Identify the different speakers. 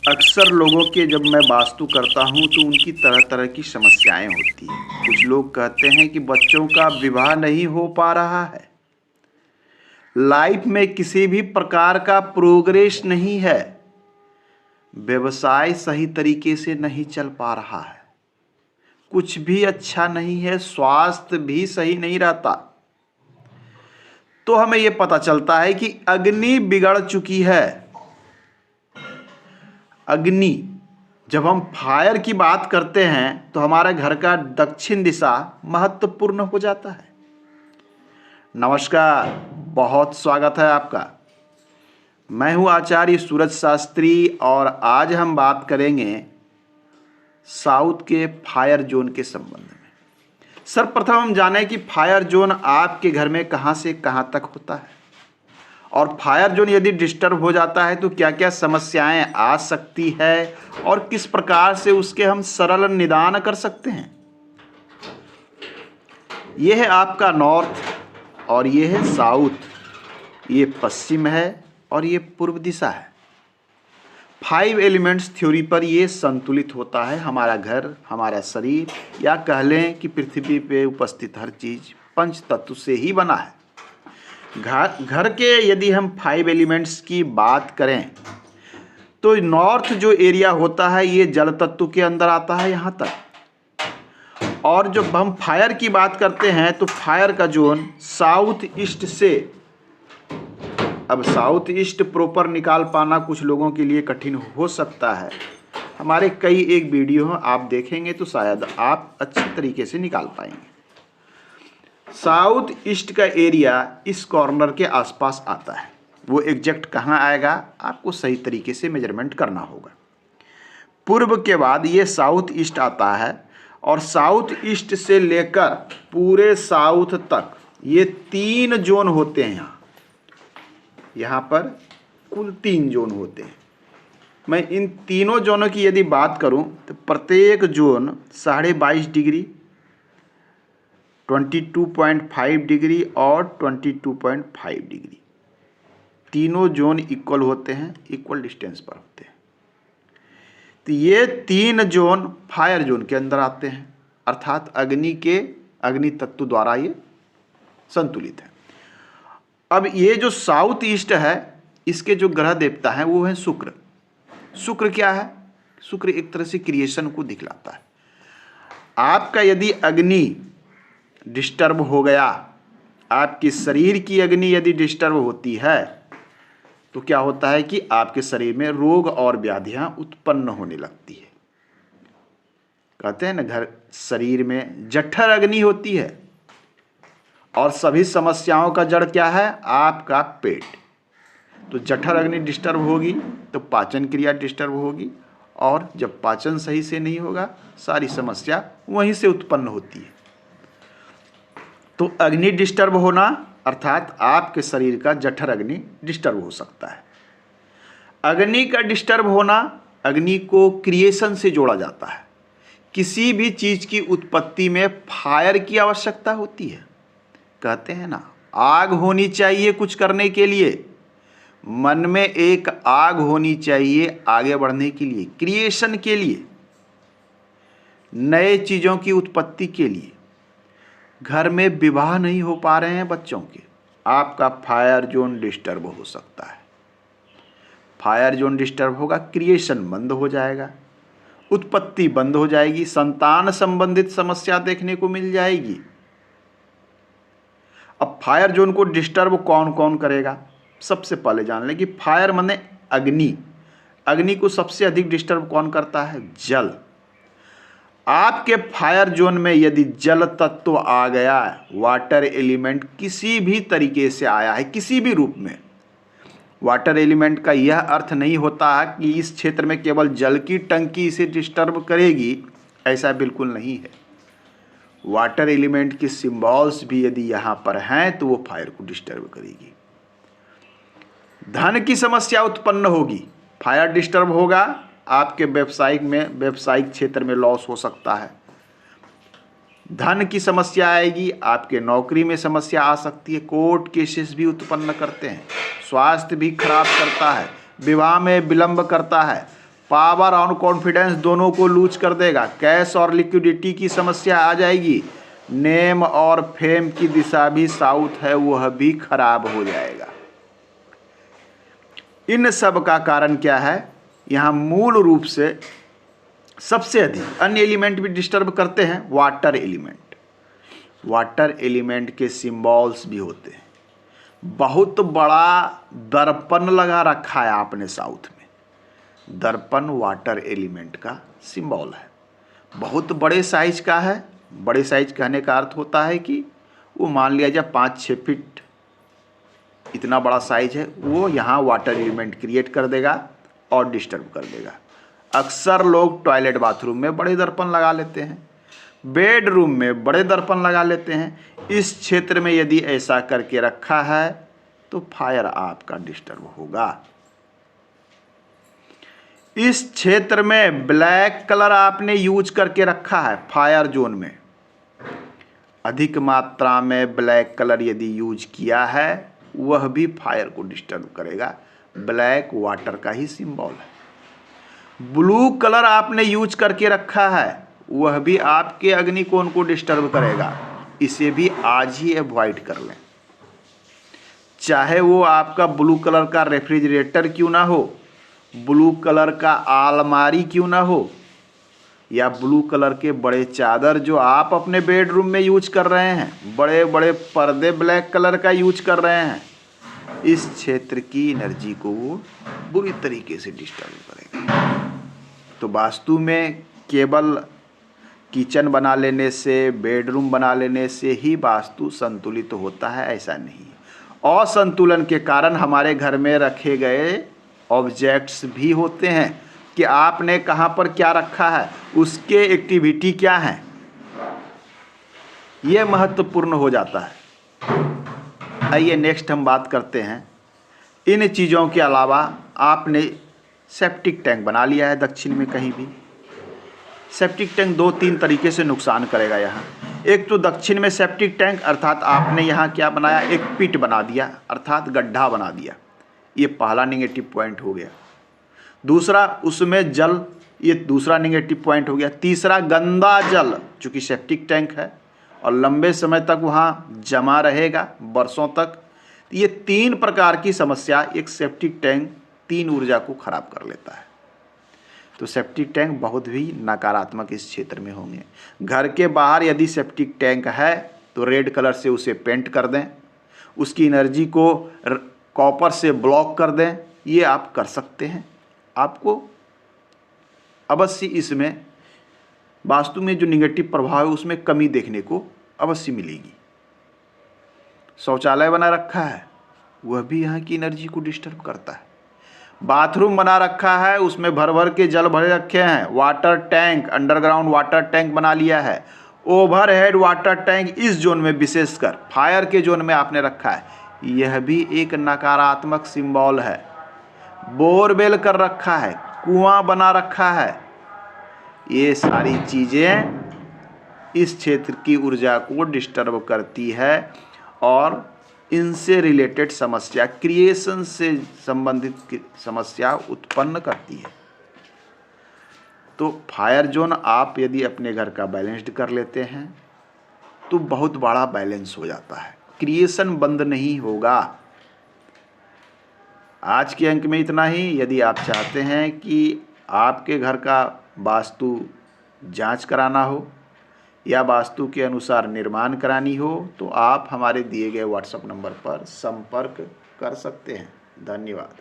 Speaker 1: अक्सर लोगों के जब मैं वास्तु करता हूँ तो उनकी तरह तरह की समस्याएं होती हैं। कुछ लोग कहते हैं कि बच्चों का विवाह नहीं हो पा रहा है, लाइफ में किसी भी प्रकार का प्रोग्रेस नहीं है, व्यवसाय सही तरीके से नहीं चल पा रहा है, कुछ भी अच्छा नहीं है, स्वास्थ्य भी सही नहीं रहता। तो हमें यह पता चलता है कि अग्नि बिगड़ चुकी है। अग्नि, जब हम फायर की बात करते हैं तो हमारे घर का दक्षिण दिशा महत्वपूर्ण हो जाता है। नमस्कार, बहुत स्वागत है आपका। मैं हूं आचार्य सूरज शास्त्री और आज हम बात करेंगे साउथ के फायर जोन के संबंध में। सर्वप्रथम हम जानें कि फायर जोन आपके घर में कहां से कहां तक होता है और फायर जोन यदि डिस्टर्ब हो जाता है तो क्या क्या समस्याएं आ सकती है और किस प्रकार से उसके हम सरल निदान कर सकते हैं। यह है आपका नॉर्थ और यह है साउथ, ये पश्चिम है और ये पूर्व दिशा है। 5 एलिमेंट्स थ्योरी पर यह संतुलित होता है। हमारा घर, हमारा शरीर या कह लें कि पृथ्वी पे उपस्थित हर चीज पंच तत्व से ही बना है। घर के यदि हम 5 एलिमेंट्स की बात करें तो नॉर्थ जो एरिया होता है ये जल तत्व के अंदर आता है यहाँ तक। और जब हम फायर की बात करते हैं तो फायर का जोन साउथ ईस्ट से, अब साउथ ईस्ट प्रॉपर निकाल पाना कुछ लोगों के लिए कठिन हो सकता है। हमारे कई एक वीडियो आप देखेंगे तो शायद आप अच्छी तरीके से निकाल पाएंगे। साउथ ईस्ट का एरिया इस कॉर्नर के आसपास आता है। वो एग्जैक्ट कहाँ आएगा आपको सही तरीके से मेजरमेंट करना होगा। पूर्व के बाद ये साउथ ईस्ट आता है और साउथ ईस्ट से लेकर पूरे साउथ तक ये 3 जोन होते हैं। यहाँ पर कुल 3 जोन होते हैं। मैं इन तीनों जोनों की यदि बात करूँ तो प्रत्येक जोन 22.5 डिग्री, 22.5 डिग्री और 22.5 डिग्री, तीनों जोन इक्वल होते हैं, इक्वल डिस्टेंस पर होते हैं। तो ये 3 जोन फायर जोन के अंदर आते हैं, अर्थात अग्नि तत्व द्वारा ये संतुलित है। अब ये जो साउथ ईस्ट है इसके जो ग्रह देवता हैं वो है शुक्र। शुक्र क्या है? शुक्र एक तरह से क्रिएशन को दिखलाता है। आपका यदि अग्नि डिस्टर्ब हो गया, आपके शरीर की अग्नि यदि डिस्टर्ब होती है तो क्या होता है कि आपके शरीर में रोग और व्याधियां उत्पन्न होने लगती है। कहते हैं ना, घर शरीर में जठर अग्नि होती है और सभी समस्याओं का जड़ क्या है? आपका पेट। तो जठर अग्नि डिस्टर्ब होगी तो पाचन क्रिया डिस्टर्ब होगी और जब पाचन सही से नहीं होगा सारी समस्या वहीं से उत्पन्न होती है। तो अग्नि डिस्टर्ब होना अर्थात आपके शरीर का जठर अग्नि डिस्टर्ब हो सकता है। अग्नि का डिस्टर्ब होना, अग्नि को क्रिएशन से जोड़ा जाता है। किसी भी चीज की उत्पत्ति में फायर की आवश्यकता होती है। कहते हैं ना, आग होनी चाहिए कुछ करने के लिए, मन में एक आग होनी चाहिए आगे बढ़ने के लिए, क्रिएशन के लिए, नए चीजों की उत्पत्ति के लिए। घर में विवाह नहीं हो पा रहे हैं बच्चों के, आपका फायर जोन डिस्टर्ब हो सकता है। फायर जोन डिस्टर्ब होगा, क्रिएशन बंद हो जाएगा, उत्पत्ति बंद हो जाएगी, संतान संबंधित समस्या देखने को मिल जाएगी। अब फायर जोन को डिस्टर्ब कौन कौन करेगा? सबसे पहले जान लें कि फायर माने अग्नि। अग्नि को सबसे अधिक डिस्टर्ब कौन करता है? जल। आपके फायर जोन में यदि जल तत्व आ गया, वाटर एलिमेंट किसी भी तरीके से आया है, किसी भी रूप में, वाटर एलिमेंट का यह अर्थ नहीं होता है कि इस क्षेत्र में केवल जल की टंकी इसे डिस्टर्ब करेगी, ऐसा बिल्कुल नहीं है। वाटर एलिमेंट के सिंबल्स भी यदि यहाँ पर हैं तो वो फायर को डिस्टर्ब करेगी। धन की समस्या उत्पन्न होगी, फायर डिस्टर्ब होगा, आपके व्यवसायिक क्षेत्र में लॉस हो सकता है। धन की समस्या आएगी, आपके नौकरी में समस्या आ सकती है, कोर्ट केसेस भी उत्पन्न करते हैं, स्वास्थ्य भी खराब करता है, विवाह में विलंब करता है। पावर और कॉन्फिडेंस दोनों को लूज कर देगा। कैश और लिक्विडिटी की समस्या आ जाएगी। नेम और फेम की दिशा भी साउथ है, वह भी खराब हो जाएगा। इन सब का कारण क्या है? यहाँ मूल रूप से सबसे अधिक अन्य एलिमेंट भी डिस्टर्ब करते हैं। वाटर एलिमेंट, वाटर एलिमेंट के सिंबल्स भी होते हैं। बहुत बड़ा दर्पण लगा रखा है आपने साउथ में। दर्पण वाटर एलिमेंट का सिंबल है, बहुत बड़े साइज का है। बड़े साइज कहने का अर्थ होता है कि वो मान लिया जाए 5-6 फीट इतना बड़ा साइज है, वो यहाँ वाटर एलिमेंट क्रिएट कर देगा और डिस्टर्ब कर देगा। अक्सर लोग टॉयलेट बाथरूम में बड़े दर्पण लगा लेते हैं, बेडरूम में बड़े दर्पण लगा लेते हैं। इस क्षेत्र में यदि ऐसा करके रखा है तो फायर आपका डिस्टर्ब होगा। इस क्षेत्र में ब्लैक कलर आपने यूज करके रखा है फायर जोन में, अधिक मात्रा में ब्लैक कलर यदि यूज किया है वह भी फायर को डिस्टर्ब करेगा। ब्लैक वाटर का ही सिंबल है। ब्लू कलर आपने यूज करके रखा है, वह भी आपके अग्निकोण को डिस्टर्ब करेगा। इसे भी आज ही अवॉइड कर लें। चाहे वो आपका ब्लू कलर का रेफ्रिजरेटर क्यों ना हो, ब्लू कलर का आलमारी क्यों ना हो, या ब्लू कलर के बड़े चादर जो आप अपने बेडरूम में यूज कर रहे हैं, बड़े बड़े पर्दे ब्लैक कलर का यूज कर रहे हैं, इस क्षेत्र की एनर्जी को वो बुरी तरीके से डिस्टर्ब करेगा। तो वास्तु में केवल किचन बना लेने से, बेडरूम बना लेने से ही वास्तु संतुलित होता है, ऐसा नहीं। असंतुलन के कारण हमारे घर में रखे गए ऑब्जेक्ट्स भी होते हैं कि आपने कहाँ पर क्या रखा है, उसके एक्टिविटी क्या है, ये महत्वपूर्ण हो जाता है। आइए नेक्स्ट हम बात करते हैं। इन चीज़ों के अलावा आपने सेप्टिक टैंक बना लिया है दक्षिण में कहीं भी। सेप्टिक टैंक 2-3 तरीके से नुकसान करेगा यहाँ। एक तो दक्षिण में सेप्टिक टैंक अर्थात आपने यहाँ क्या बनाया, एक पिट बना दिया अर्थात गड्ढा बना दिया, ये पहला नेगेटिव पॉइंट हो गया। दूसरा, उसमें जल, ये दूसरा नेगेटिव पॉइंट हो गया। तीसरा, गंदा जल, चूँकि सेप्टिक टैंक है और लंबे समय तक वहाँ जमा रहेगा, वर्षों तक। ये 3 प्रकार की समस्या एक सेप्टिक टैंक 3 ऊर्जा को खराब कर लेता है। तो सेप्टिक टैंक बहुत भी नकारात्मक इस क्षेत्र में होंगे। घर के बाहर यदि सेप्टिक टैंक है तो रेड कलर से उसे पेंट कर दें, उसकी एनर्जी को कॉपर से ब्लॉक कर दें, ये आप कर सकते हैं। आपको अवश्य इसमें वास्तु में जो निगेटिव प्रभाव है उसमें कमी देखने को अवश्य मिलेगी। शौचालय बना रखा है, वह भी यहाँ की एनर्जी को डिस्टर्ब करता है। बाथरूम बना रखा है, उसमें भर भर के जल भरे रखे हैं। Water tank, underground water tank बना लिया है। ओवरहेड वाटर टैंक इस जोन में, विशेषकर फायर के जोन में आपने रखा है, यह भी एक नकारात्मक सिंबल है। बोरवेल कर रखा है, कुआं बना रखा है, ये सारी चीज़ें इस क्षेत्र की ऊर्जा को डिस्टर्ब करती है और इनसे रिलेटेड समस्या, क्रिएशन से संबंधित समस्या उत्पन्न करती है। तो फायर जोन आप यदि अपने घर का बैलेंस्ड कर लेते हैं तो बहुत बड़ा बैलेंस हो जाता है, क्रिएशन बंद नहीं होगा। आज के अंक में इतना ही। यदि आप चाहते हैं कि आपके घर का वास्तु जांच कराना हो या वास्तु के अनुसार निर्माण करानी हो तो आप हमारे दिए गए व्हाट्सएप नंबर पर संपर्क कर सकते हैं। धन्यवाद।